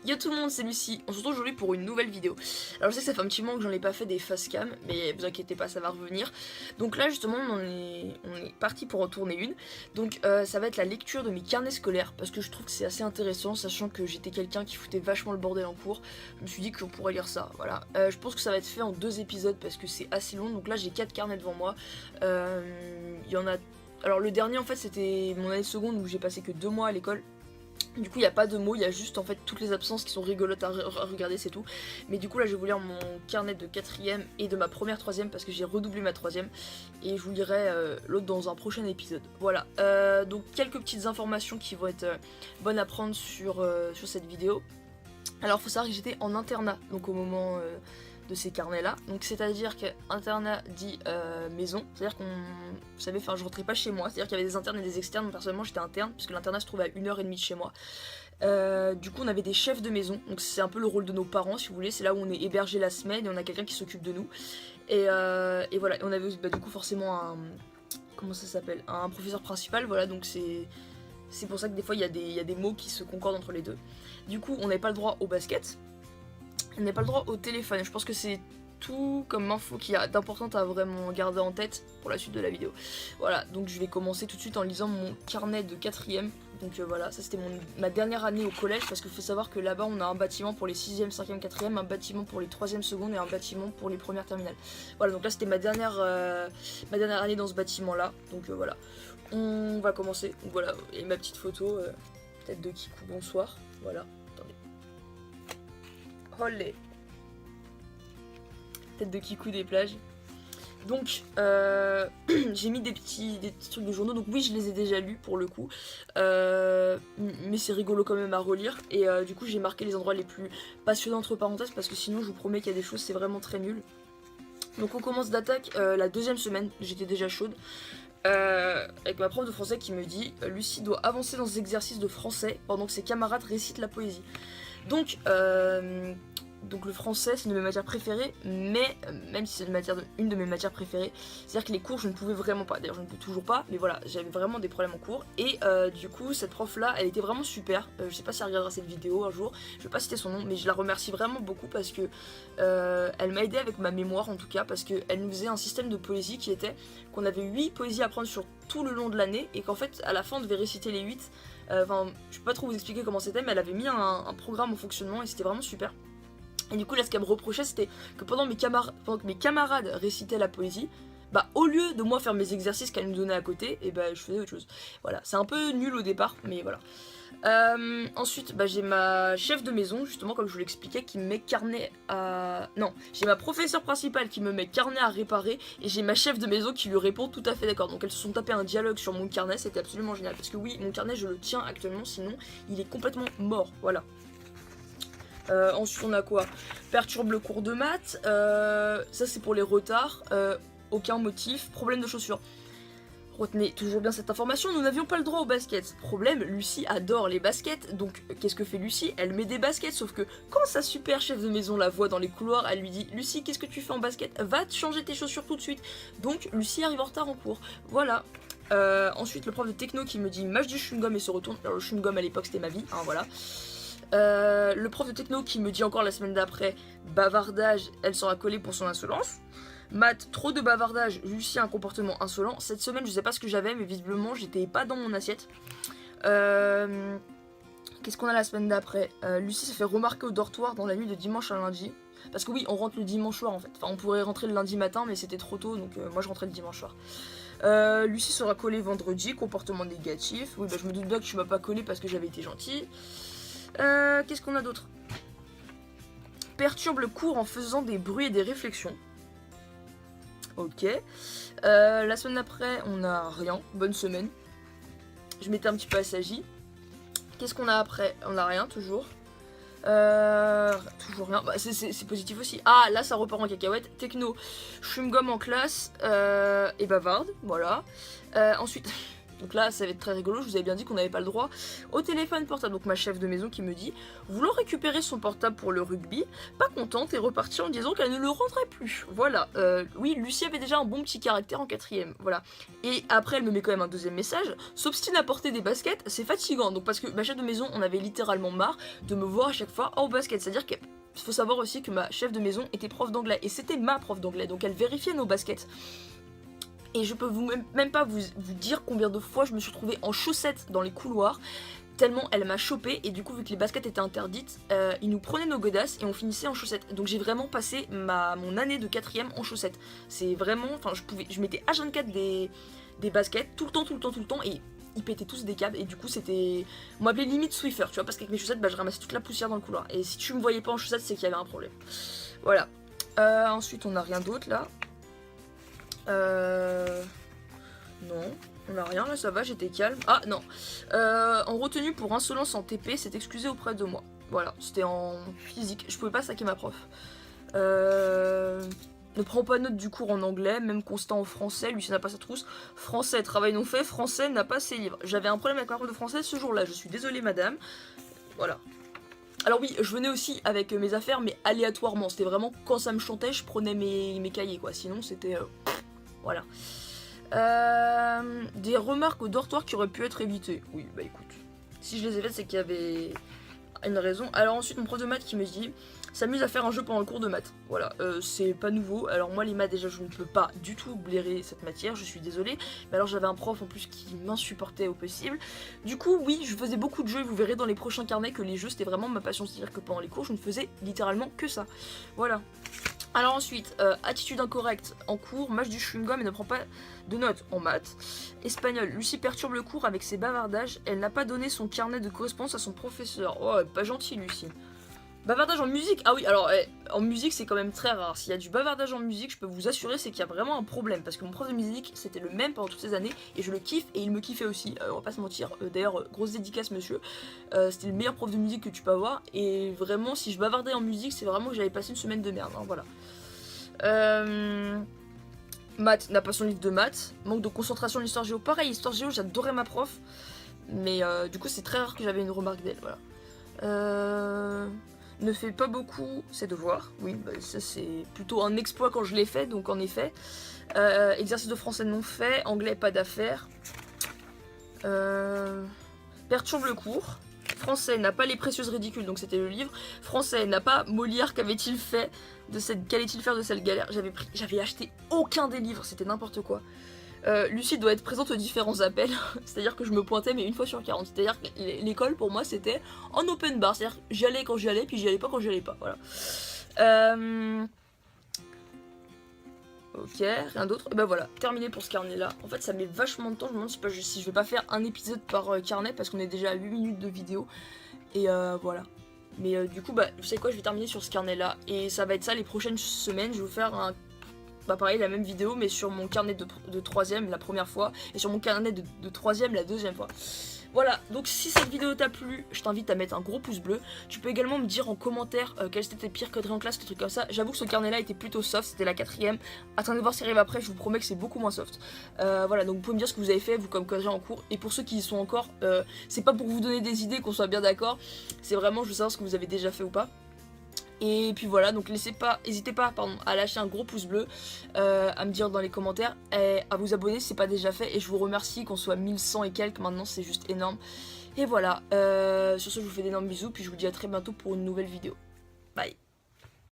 Yo tout le monde, c'est Lucie, on se retrouve aujourd'hui pour une nouvelle vidéo. Alors je sais que ça fait un petit moment que j'en ai pas fait des face cam, mais vous inquiétez pas, ça va revenir. Donc là justement on est parti pour en tourner une. Donc ça va être la lecture de mes carnets scolaires, parce que je trouve que c'est assez intéressant, sachant que j'étais quelqu'un qui foutait vachement le bordel en cours. Je me suis dit qu'on pourrait lire ça, voilà. Je pense que ça va être fait en 2 épisodes, parce que c'est assez long, donc là j'ai 4 carnets devant moi. Il y en a... Alors le dernier en fait c'était mon année de seconde où j'ai passé que 2 mois à l'école. Du coup il n'y a pas de mots, il y a juste en fait toutes les absences qui sont rigolotes à regarder, c'est tout. Mais du coup là je vais vous lire mon carnet de 4ème et de ma première 3ème parce que j'ai redoublé ma 3ème. Et je vous lirai l'autre dans un prochain épisode. Voilà, donc quelques petites informations qui vont être bonnes à prendre sur cette vidéo. Alors faut savoir que j'étais en internat donc au moment de ces carnets là, donc c'est à dire qu'internat dit maison, c'est à dire qu'on, vous savez, enfin je rentrais pas chez moi, c'est à dire qu'il y avait des internes et des externes, donc personnellement j'étais interne puisque l'internat se trouvait à 1h30 de chez moi. Du coup on avait des chefs de maison, donc c'est un peu le rôle de nos parents si vous voulez, c'est là où on est hébergé la semaine et on a quelqu'un qui s'occupe de nous. Et voilà, et on avait du coup forcément un, comment ça s'appelle, un professeur principal, voilà, donc c'est pour ça que des fois il y a des mots qui se concordent entre les deux. Du coup on n'avait pas le droit au basket. On n'a pas le droit au téléphone, je pense que c'est tout comme info qu'il y a d'important à vraiment garder en tête pour la suite de la vidéo. Voilà, donc je vais commencer tout de suite en lisant mon carnet de 4ème. Donc voilà, ça c'était ma dernière année au collège, parce qu'il faut savoir que là-bas on a un bâtiment pour les 6ème, 5ème, 4ème, un bâtiment pour les 3ème secondes et un bâtiment pour les premières terminales. Voilà, donc là c'était ma dernière année dans ce bâtiment là, donc voilà. On va commencer, donc voilà, et ma petite photo, tête de Kikou, bonsoir, voilà. Olé. Tête de Kikou des plages. Donc j'ai mis des petits trucs de journaux, donc oui je les ai déjà lus pour le coup, mais c'est rigolo quand même à relire. Et du coup j'ai marqué les endroits les plus passionnants entre parenthèses, parce que sinon je vous promets qu'il y a des choses c'est vraiment très nul. Donc on commence d'attaque la 2ème semaine, j'étais déjà chaude. Avec ma prof de français qui me dit Lucie doit avancer dans ses exercices de français pendant que ses camarades récitent la poésie. Donc le français c'est une de mes matières préférées, mais même si c'est une de mes matières préférées, c'est-à-dire que les cours je ne pouvais vraiment pas, d'ailleurs je ne peux toujours pas, mais voilà, j'avais vraiment des problèmes en cours. Et du coup cette prof là elle était vraiment super, je sais pas si elle regardera cette vidéo un jour, je vais pas citer son nom, mais je la remercie vraiment beaucoup parce que elle m'a aidé avec ma mémoire en tout cas, parce qu'elle nous faisait un système de poésie qui était qu'on avait 8 poésies à prendre sur tout le long de l'année, et qu'en fait à la fin on devait réciter les 8. Enfin je peux pas trop vous expliquer comment c'était, mais elle avait mis un programme en fonctionnement et c'était vraiment super. Et du coup là ce qu'elle me reprochait c'était que pendant que mes camarades récitaient la poésie, bah au lieu de moi faire mes exercices qu'elle nous donnait à côté, et bah je faisais autre chose. Voilà, c'est un peu nul au départ, mais voilà. Ensuite bah, j'ai ma chef de maison, justement comme je vous l'expliquais, qui me met carnet à... Non, j'ai ma professeure principale qui me met carnet à réparer, et j'ai ma chef de maison qui lui répond tout à fait d'accord. Donc elles se sont tapées un dialogue sur mon carnet, c'était absolument génial. Parce que oui, mon carnet je le tiens actuellement, sinon il est complètement mort, voilà. Ensuite on a quoi? Perturbe le cours de maths, ça c'est pour les retards, aucun motif, problème de chaussures. Retenez toujours bien cette information, nous n'avions pas le droit au basket. Problème, Lucie adore les baskets, donc qu'est-ce que fait Lucie? Elle met des baskets, sauf que quand sa super chef de maison la voit dans les couloirs, elle lui dit Lucie, qu'est-ce que tu fais en basket? Va te changer tes chaussures tout de suite. Donc Lucie arrive en retard en cours, voilà. Ensuite le prof de techno qui me dit mâche du chewing-gum et se retourne. Alors le chewing-gum à l'époque c'était ma vie, hein, voilà. Le prof de techno qui me dit encore la semaine d'après bavardage, elle sera collée pour son insolence. Maths, trop de bavardage, Lucie a un comportement insolent. Cette semaine je sais pas ce que j'avais, mais visiblement j'étais pas dans mon assiette. Qu'est-ce qu'on a la semaine d'après? Lucie se fait remarquer au dortoir dans la nuit de dimanche à lundi. Parce que oui, on rentre le dimanche soir en fait. Enfin on pourrait rentrer le lundi matin, mais c'était trop tôt, donc moi je rentrais le dimanche soir. Lucie sera collée vendredi, comportement négatif. Oui bah je me doute bien que tu m'as pas collé parce que j'avais été gentille. Qu'est-ce qu'on a d'autre? Perturbe le cours en faisant des bruits et des réflexions. Ok. La semaine d'après, on a rien. Bonne semaine. Je m'étais un petit peu assagie. Qu'est-ce qu'on a après? On a rien, toujours. Toujours rien. Bah, c'est positif aussi. Ah, là, ça repart en cacahuète. Techno, chewing-gum en classe et bavarde. Voilà. Ensuite, Donc là, ça va être très rigolo, je vous avais bien dit qu'on n'avait pas le droit au téléphone portable. Donc ma chef de maison qui me dit, voulant récupérer son portable pour le rugby, pas contente et repartie en disant qu'elle ne le rendrait plus. Voilà, oui, Lucie avait déjà un bon petit caractère en 4ème, voilà. Et après, elle me met quand même un deuxième message, s'obstine à porter des baskets, c'est fatigant. Donc parce que ma chef de maison, on avait littéralement marre de me voir à chaque fois en basket, c'est-à-dire qu'il faut savoir aussi que ma chef de maison était prof d'anglais, et c'était ma prof d'anglais, donc elle vérifiait nos baskets. Et je peux même pas vous dire combien de fois je me suis retrouvée en chaussettes dans les couloirs, tellement elle m'a chopé, et du coup vu que les baskets étaient interdites, ils nous prenaient nos godasses et on finissait en chaussettes. Donc j'ai vraiment passé mon année de 4ème en chaussettes. C'est vraiment, enfin je mettais H24 des baskets tout le temps, et ils pétaient tous des câbles, et du coup c'était, on m'appelait limite Swiffer, tu vois, parce qu'avec mes chaussettes, bah, je ramassais toute la poussière dans le couloir, et si tu me voyais pas en chaussettes, c'est qu'il y avait un problème. Voilà. Ensuite on n'a rien d'autre là. Non, on n'a rien là, ça va, j'étais calme. Ah non, en retenue pour insolence en TP, s'est excusé auprès de moi. Voilà, c'était en physique, je pouvais pas saquer ma prof. Ne prend pas note du cours en anglais, même constat en français, Lucien n'a pas sa trousse. Français, travail non fait, français n'a pas ses livres. J'avais un problème avec ma prof de français ce jour-là, je suis désolée madame. Voilà. Alors oui, je venais aussi avec mes affaires, mais aléatoirement, c'était vraiment quand ça me chantait, je prenais mes cahiers quoi, sinon c'était... Voilà. Des remarques au dortoir qui auraient pu être évitées. Oui, bah écoute, si je les ai faites, c'est qu'il y avait une raison. Alors ensuite, mon prof de maths qui me dit s'amuse à faire un jeu pendant le cours de maths. Voilà, c'est pas nouveau. Alors moi, les maths, déjà, je ne peux pas du tout blairer cette matière, je suis désolée. Mais alors j'avais un prof en plus qui m'insupportait au possible. Du coup, oui, je faisais beaucoup de jeux, et vous verrez dans les prochains carnets que les jeux, c'était vraiment ma passion. C'est-à-dire que pendant les cours, je ne faisais littéralement que ça. Voilà. Alors ensuite, attitude incorrecte en cours, mâche du chewing-gum et ne prend pas de notes en maths. Espagnol, Lucie perturbe le cours avec ses bavardages, elle n'a pas donné son carnet de correspondance à son professeur. Oh, pas gentil Lucie. Bavardage en musique, ah oui, alors en musique c'est quand même très rare. S'il y a du bavardage en musique, je peux vous assurer c'est qu'il y a vraiment un problème. Parce que mon prof de musique c'était le même pendant toutes ces années, et je le kiffe et il me kiffait aussi, on va pas se mentir. D'ailleurs, grosse dédicace monsieur, c'était le meilleur prof de musique que tu peux avoir. Et vraiment si je bavardais en musique, c'est vraiment que j'avais passé une semaine de merde, hein, voilà. Maths, n'a pas son livre de maths. Manque de concentration en histoire géo, pareil, histoire géo j'adorais ma prof. Mais du coup c'est très rare que j'avais une remarque d'elle, voilà. Ne fait pas beaucoup ses devoirs, oui, bah, ça c'est plutôt un exploit quand je l'ai fait, donc en effet. Exercice de français non fait, anglais pas d'affaires. Perturbe le cours. Français n'a pas les précieuses ridicules, donc c'était le livre. Français n'a pas Molière, qu'avait-il fait de cette, qu'allait-il faire de cette galère. J'avais acheté aucun des livres, c'était n'importe quoi. Lucie doit être présente aux différents appels, c'est-à-dire que je me pointais mais une fois sur 40, c'est-à-dire que l'école pour moi c'était en open bar, c'est-à-dire que j'y allais quand j'y allais, puis j'y allais pas quand j'y allais pas, voilà. Ok, rien d'autre, ben voilà, terminé pour ce carnet là. En fait ça met vachement de temps, je me demande si je vais pas faire un épisode par carnet, parce qu'on est déjà à 8 minutes de vidéo, et voilà. Mais du coup, bah, vous savez quoi, je vais terminer sur ce carnet là, et ça va être ça les prochaines semaines, je vais vous faire un... Bah pareil, la même vidéo, mais sur mon carnet de 3ème la première fois, et sur mon carnet de 3ème la deuxième fois. Voilà, donc si cette vidéo t'a plu, je t'invite à mettre un gros pouce bleu. Tu peux également me dire en commentaire quels étaient tes pires conneries en classe, des trucs comme ça. J'avoue que ce carnet là était plutôt soft, c'était la 4ème. Attendez de voir ce qui arrive après, je vous promets que c'est beaucoup moins soft. Voilà, donc vous pouvez me dire ce que vous avez fait, vous, comme conneries en cours. Et pour ceux qui y sont encore, c'est pas pour vous donner des idées, qu'on soit bien d'accord. C'est vraiment, je veux savoir ce que vous avez déjà fait ou pas. Et puis voilà, donc n'hésitez pas à lâcher un gros pouce bleu, à me dire dans les commentaires, et à vous abonner si c'est pas déjà fait. Et je vous remercie qu'on soit 1100 et quelques maintenant, c'est juste énorme. Et voilà, sur ce je vous fais d'énormes bisous, puis je vous dis à très bientôt pour une nouvelle vidéo.